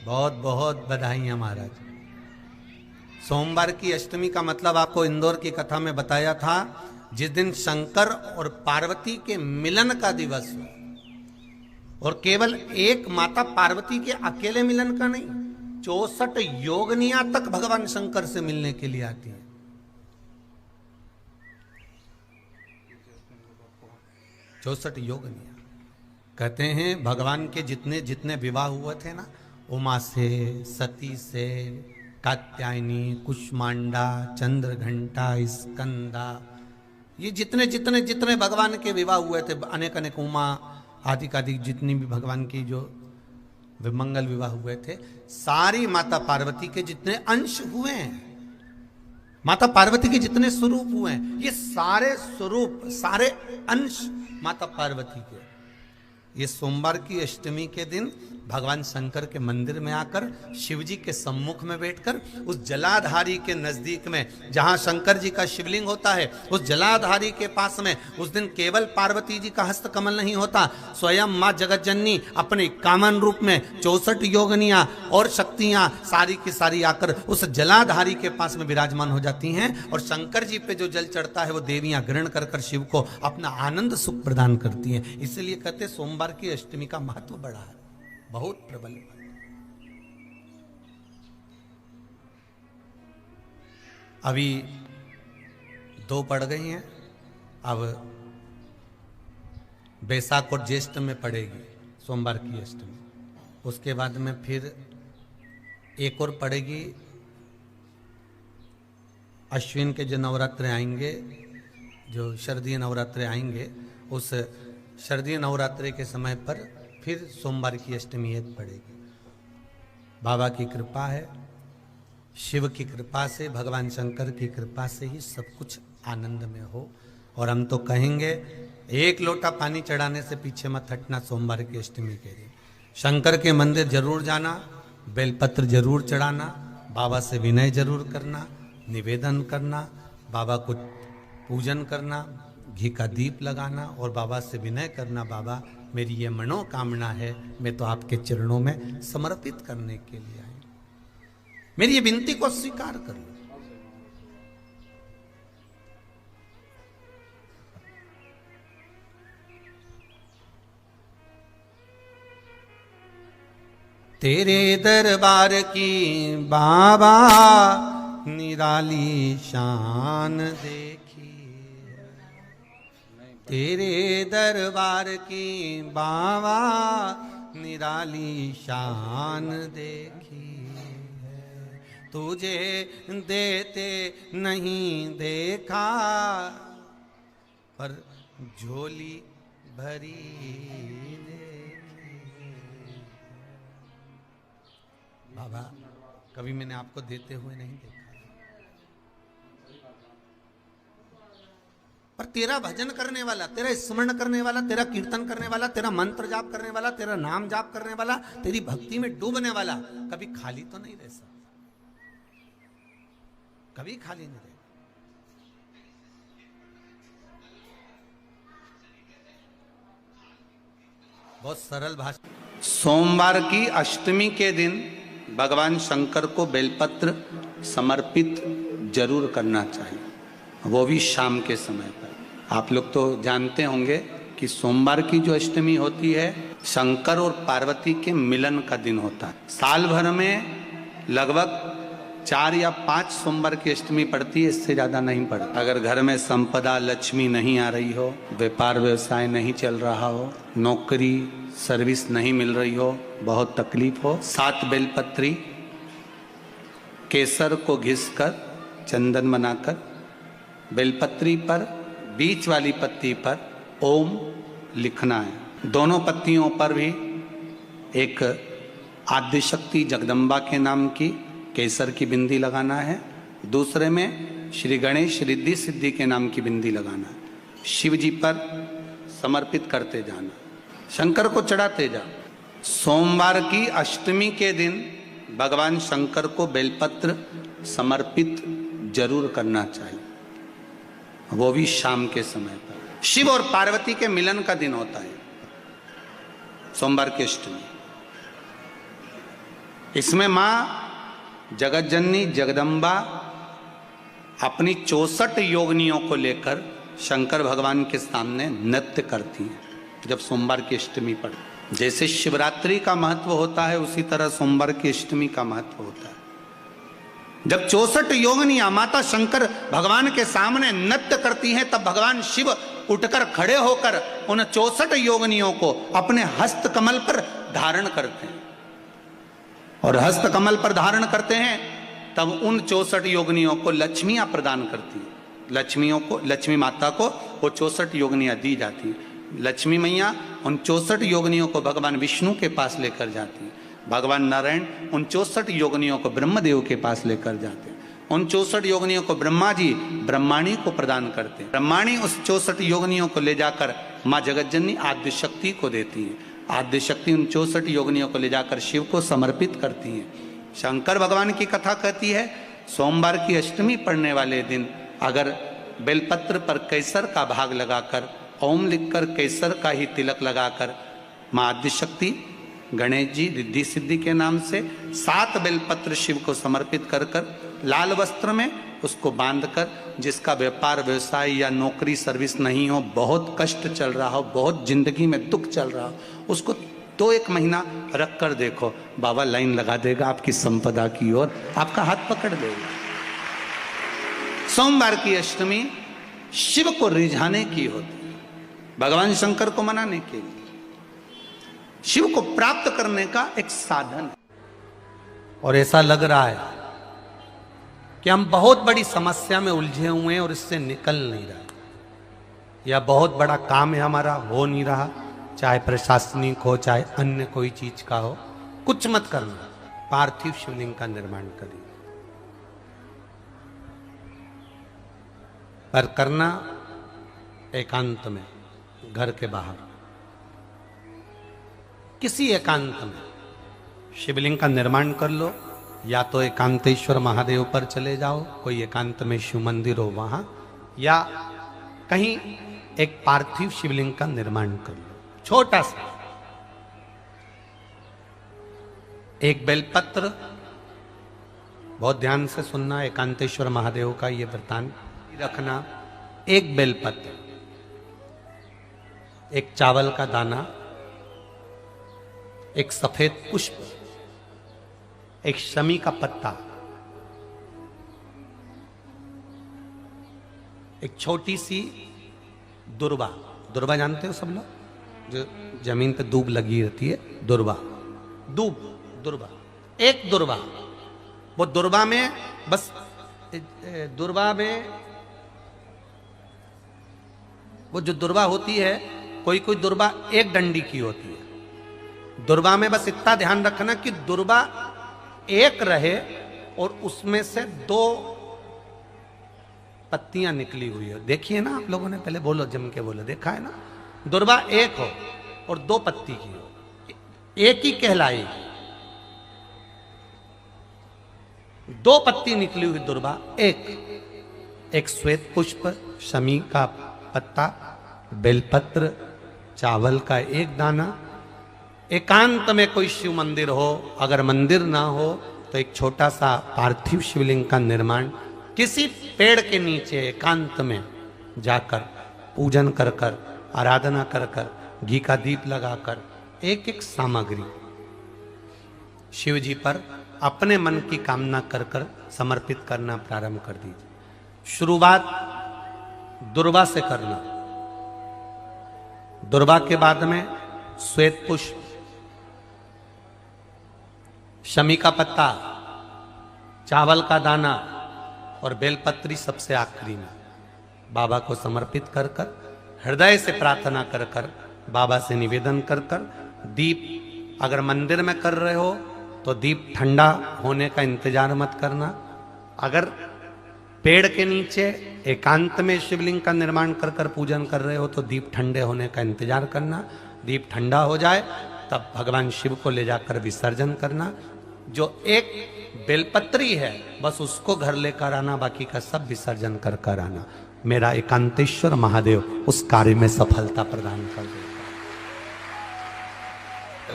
बहुत बहुत बधाइयाँ महाराज। सोमवार की अष्टमी का मतलब आपको इंदौर की कथा में बताया था, जिस दिन शंकर और पार्वती के मिलन का दिवस हो, और केवल एक माता पार्वती के अकेले मिलन का नहीं, 64 योगनियां तक भगवान शंकर से मिलने के लिए आती हैं। चौसठ योगनियां कहते हैं भगवान के जितने जितने विवाह हुए थे ना, उमा से, सती से, कात्यायनी, कुष्मांडा, चंद्रघंटा, स्कंदा, ये जितने जितने जितने भगवान के विवाह हुए थे, अनेक अनेक उमा आदि आदि जितनी भी भगवान की जो विमंगल विवाह हुए थे, सारी माता पार्वती के जितने अंश हुए हैं, माता पार्वती के जितने स्वरूप हुए हैं, ये सारे स्वरूप सारे अंश माता पार्वती के। ये सोमवार की अष्टमी के दिन भगवान शंकर के मंदिर में आकर शिवजी के सम्मुख में बैठकर उस जलाधारी के नजदीक में, जहां शंकर जी का शिवलिंग होता है, उस जलाधारी के पास में उस दिन केवल पार्वती जी का हस्त कमल नहीं होता, स्वयं मां जगतजननी अपने कामन रूप में 64 योगनियां और शक्तियां सारी की सारी आकर उस जलाधारी के पास में विराजमान हो जाती हैं, और शंकर जी पे जो जल चढ़ता है वो देवियां ग्रहण कर कर शिव को अपना आनंद सुख प्रदान करती हैं। इसलिए कहते सोमवार की अष्टमी का महत्व बड़ा है, बहुत प्रबल। अभी 2 पड़ गई हैं, अब बैसाख और ज्येष्ठ में पड़ेगी सोमवार की अष्टमी, उसके बाद में फिर एक और पड़ेगी। अश्विन के जो नवरात्रे आएंगे, जो शरदीय नवरात्रे आएंगे, उस शरदीय नवरात्रे के समय पर फिर सोमवार की अष्टमी एक पड़ेगी। बाबा की कृपा है, शिव की कृपा से, भगवान शंकर की कृपा से ही सब कुछ आनंद में हो। और हम तो कहेंगे, एक लोटा पानी चढ़ाने से पीछे मत हटना। सोमवार की अष्टमी के दिन शंकर के मंदिर जरूर जाना, बेलपत्र जरूर चढ़ाना, बाबा से विनय जरूर करना, निवेदन करना, बाबा को पूजन करना, घी का दीप लगाना और बाबा से विनय करना, बाबा मेरी ये मनोकामना है, मैं तो आपके चरणों में समर्पित करने के लिए आई, मेरी ये विनती को स्वीकार कर लो। तेरे दरबार की बाबा निराली शान देखी, तेरे दरबार की बाबा निराली शान देखी है, तुझे देते नहीं देखा पर झोली भरी देखी। बाबा कभी मैंने आपको देते हुए नहीं देखा, पर तेरा भजन करने वाला, तेरा स्मरण करने वाला, तेरा कीर्तन करने वाला, तेरा मंत्र जाप करने वाला, तेरा नाम जाप करने वाला, तेरी भक्ति में डूबने वाला कभी खाली तो नहीं रह सकता, कभी खाली नहीं रहेगा। बहुत सरल भाषा। सोमवार की अष्टमी के दिन भगवान शंकर को बेलपत्र समर्पित जरूर करना चाहिए, वो भी शाम के समय पर। आप लोग तो जानते होंगे कि सोमवार की जो अष्टमी होती है, शंकर और पार्वती के मिलन का दिन होता है। साल भर में लगभग 4 या 5 सोमवार की अष्टमी पड़ती है, इससे ज्यादा नहीं पड़ती। अगर घर में संपदा लक्ष्मी नहीं आ रही हो, व्यापार व्यवसाय नहीं चल रहा हो, नौकरी सर्विस नहीं मिल रही हो, बहुत तकलीफ हो, 7 बेलपत्री केसर को घिसकर चंदन बनाकर बेलपत्री पर बीच वाली पत्ती पर ओम लिखना है। दोनों पत्तियों पर भी एक आद्यशक्ति जगदम्बा के नाम की केसर की बिंदी लगाना है, दूसरे में श्री गणेश रिद्धि सिद्धि के नाम की बिंदी लगाना है। शिव जी पर समर्पित करते जाना, शंकर को चढ़ाते जा। सोमवार की अष्टमी के दिन भगवान शंकर को बेलपत्र समर्पित जरूर करना चाहिए, वो भी शाम के समय पर। शिव और पार्वती के मिलन का दिन होता है सोमवार की अष्टमी। इसमें मां जगत जननी जगदम्बा अपनी 64 योगिनियों को लेकर शंकर भगवान के सामने नृत्य करती हैं जब सोमवार की अष्टमी पर। जैसे शिवरात्रि का महत्व होता है उसी तरह सोमवार की अष्टमी का महत्व होता है। जब 64 योगिनियां माता शंकर भगवान के सामने नृत्य करती हैं तब भगवान शिव उठकर खड़े होकर उन 64 योगिनियों को अपने हस्त कमल पर धारण करते हैं और हस्त कमल पर धारण करते हैं तब उन 64 योगिनियों को लक्ष्मियां प्रदान करती हैं। लक्ष्मी माता को वो 64 योगिनियां दी जाती हैं। लक्ष्मी मैया उन 64 योगिनियों को भगवान विष्णु के पास लेकर जाती हैं। भगवान नारायण उन 64 योगिनियों को ब्रह्मदेव के पास लेकर जाते हैं। उन 64 योगिनियों को ब्रह्मा जी ब्रह्माणी को प्रदान करते हैं। ब्रह्माणी उस 64 योगिनियों को ले जाकर माँ जगतजननी आद्य शक्ति को देती है। आद्य शक्ति उन 64 योगिनियों को ले जाकर शिव को समर्पित करती है। शंकर भगवान की कथा कहती है सोमवार की अष्टमी पड़ने वाले दिन अगर बेलपत्र पर केसर का भाग लगाकर ओम लिखकर केसर का ही तिलक लगाकर माँ आद्य शक्ति गणेश जी रिद्धि सिद्धि के नाम से 7 बेलपत्र शिव को समर्पित कर कर लाल वस्त्र में उसको बांधकर, जिसका व्यापार व्यवसाय या नौकरी सर्विस नहीं हो, बहुत कष्ट चल रहा हो, बहुत जिंदगी में दुख चल रहा हो, उसको 2-1 महीना रख कर देखो, बाबा लाइन लगा देगा आपकी संपदा की ओर, आपका हाथ पकड़ देगा। सोमवार की अष्टमी शिव को रिझाने की होती है, भगवान शंकर को मनाने के लिए, शिव को प्राप्त करने का एक साधन। और ऐसा लग रहा है कि हम बहुत बड़ी समस्या में उलझे हुए हैं और इससे निकल नहीं रहे, या बहुत बड़ा काम है हमारा, हो नहीं रहा, चाहे प्रशासनिक हो चाहे अन्य कोई चीज का हो। कुछ मत करना, पार्थिव शिवलिंग का निर्माण करिए, पर करना एकांत में, घर के बाहर किसी एकांत में शिवलिंग का निर्माण कर लो। या तो एकांतेश्वर महादेव पर चले जाओ, कोई एकांत में शिव मंदिर हो वहां, या कहीं एक पार्थिव शिवलिंग का निर्माण कर लो, छोटा सा। एक बेलपत्र, बहुत ध्यान से सुनना, एकांतेश्वर महादेव का ये वृतांत रखना। एक बेलपत्र, एक चावल का दाना, एक सफेद पुष्प, एक शमी का पत्ता, एक छोटी सी दुर्वा, दुर्वा जानते हो सब लोग, जो जमीन पे दूब लगी रहती है, दुर्वा, दुर्वा, एक दुर्वा। वो दुर्वा में बस, दुर्वा में वो जो दुर्वा होती है, कोई कोई दुर्वा एक डंडी की होती है। दुर्वा में बस इतना ध्यान रखना कि दुर्वा एक रहे और उसमें से 2 पत्तियां निकली हुई हो। देखिए ना आप लोगों ने, पहले बोलो, जम के बोलो, देखा है ना? दुर्वा एक हो और 2 पत्ती की हो, एक ही कहलाएगी। 2 पत्ती निकली हुई दुर्वा, एक श्वेत पुष्प, शमी का पत्ता, बेलपत्र, चावल का एक दाना। एकांत में कोई शिव मंदिर हो, अगर मंदिर ना हो तो एक छोटा सा पार्थिव शिवलिंग का निर्माण किसी पेड़ के नीचे एकांत में जाकर पूजन कर कर, आराधना कर कर, घी का दीप लगाकर एक एक सामग्री शिव जी पर अपने मन की कामना कर कर समर्पित करना प्रारंभ कर दीजिए। शुरुआत दुर्वा से करना, दुर्वा के बाद में श्वेत पुष्प, शमी का पत्ता, चावल का दाना और बेलपत्री सबसे आखिरी में बाबा को समर्पित कर कर, हृदय से प्रार्थना कर कर, बाबा से निवेदन कर कर, दीप अगर मंदिर में कर रहे हो तो दीप ठंडा होने का इंतजार मत करना। अगर पेड़ के नीचे एकांत में शिवलिंग का निर्माण कर कर पूजन कर रहे हो तो दीप ठंडे होने का इंतजार करना। दीप ठंडा हो जाए तब भगवान शिव को ले जाकर विसर्जन करना। जो एक बेलपत्री है बस उसको घर लेकर आना, बाकी का सब विसर्जन कर कर आना। मेरा एकांतेश्वर महादेव उस कार्य में सफलता प्रदान कर देगा।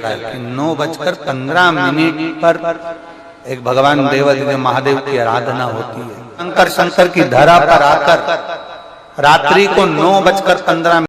कि 9:15 पर एक भगवान देवादिदेव महादेव की आराधना होती है। शंकर की धरा पर आकर रात्रि को 9:15